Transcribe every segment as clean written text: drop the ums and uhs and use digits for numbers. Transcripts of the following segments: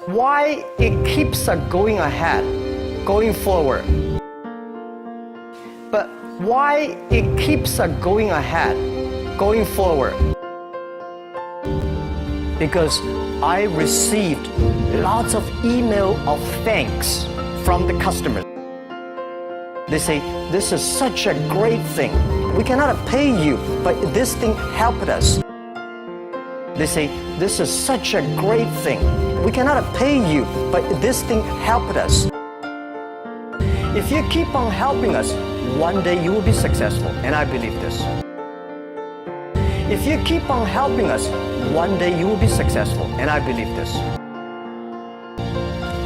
why it keeps going ahead, going forward. But why it keeps going ahead, going forward? Because I received lots of email of thanks from the customers. They say, this is such a great thing. We cannot pay you, but this thing helped us. They say, this is such a great thing. We cannot pay you, but this thing helped us. If you keep on helping us, one day you will be successful, and I believe this. If you keep on helping us, one day you will be successful, and I believe this.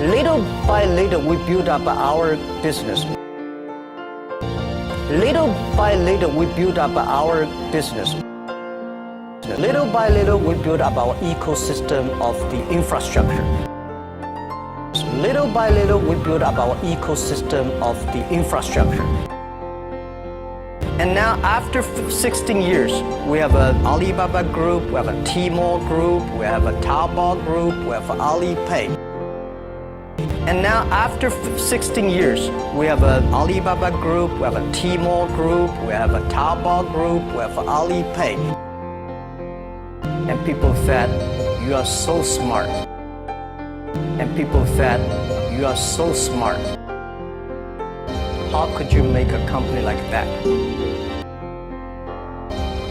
Little by little, we build up our business. Little by little, we build up our business. Little by little, we build up our ecosystem of the infrastructure. Little by little, we build up our ecosystem of the infrastructure. And now, after 16 years, we have an Alibaba Group, we have a Tmall Group, we have a Taobao Group, we have Alipay. And now, after 16 years, we have an Alibaba Group, we have a Tmall Group, we have a Taobao Group, we have Alipay. And people said, you are so smart. And people said, you are so smart. How could you make a company like that?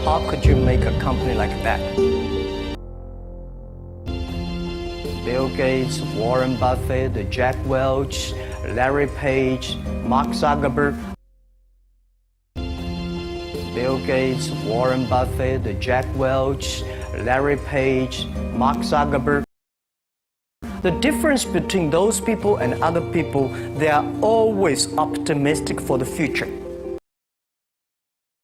How could you make a company like that? Bill Gates, Warren Buffett, Jack Welch, Larry Page, Mark Zuckerberg. Bill Gates, Warren Buffett, Jack Welch, Larry Page, Mark Zuckerberg. The difference between those people and other people, they are always optimistic for the future.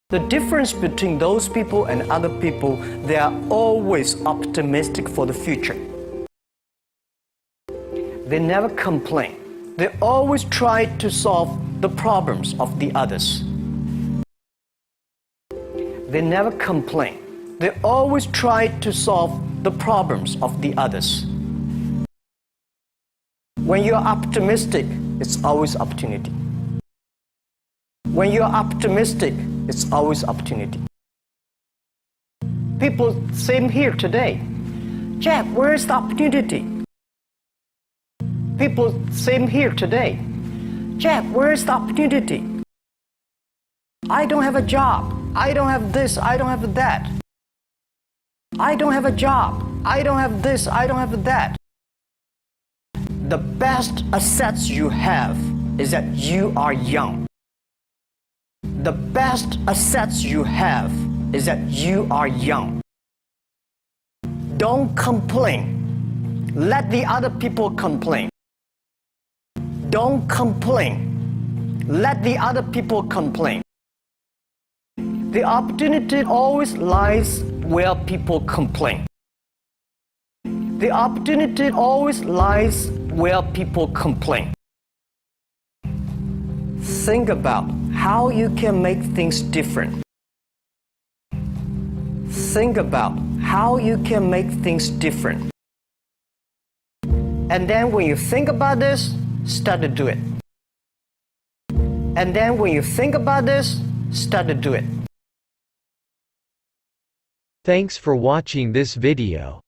The difference between those people and other people, they are always optimistic for the future. They never complain. They always try to solve the problems of the others. They never complain. They always try to solve the problems of the others. When you're optimistic, it's always opportunity. When you're optimistic, it's always opportunity. People same here today. Jack, where is the opportunity? People same here today. Jack, where is the opportunity? I don't have a job. I don't have this. I don't have that. I don't have a job. I don't have this. I don't have that. The best assets you have is that you are young. The best assets you have is that you are young. Don't complain. Let the other people complain. Don't complain. Let the other people complain. The opportunity always lies where people complain. The opportunity always lies where people complain. Think about how you can make things different. Think about how you can make things different. And then when you think about this, start to do it. And then when you think about this, start to do it. Thanks for watching this video.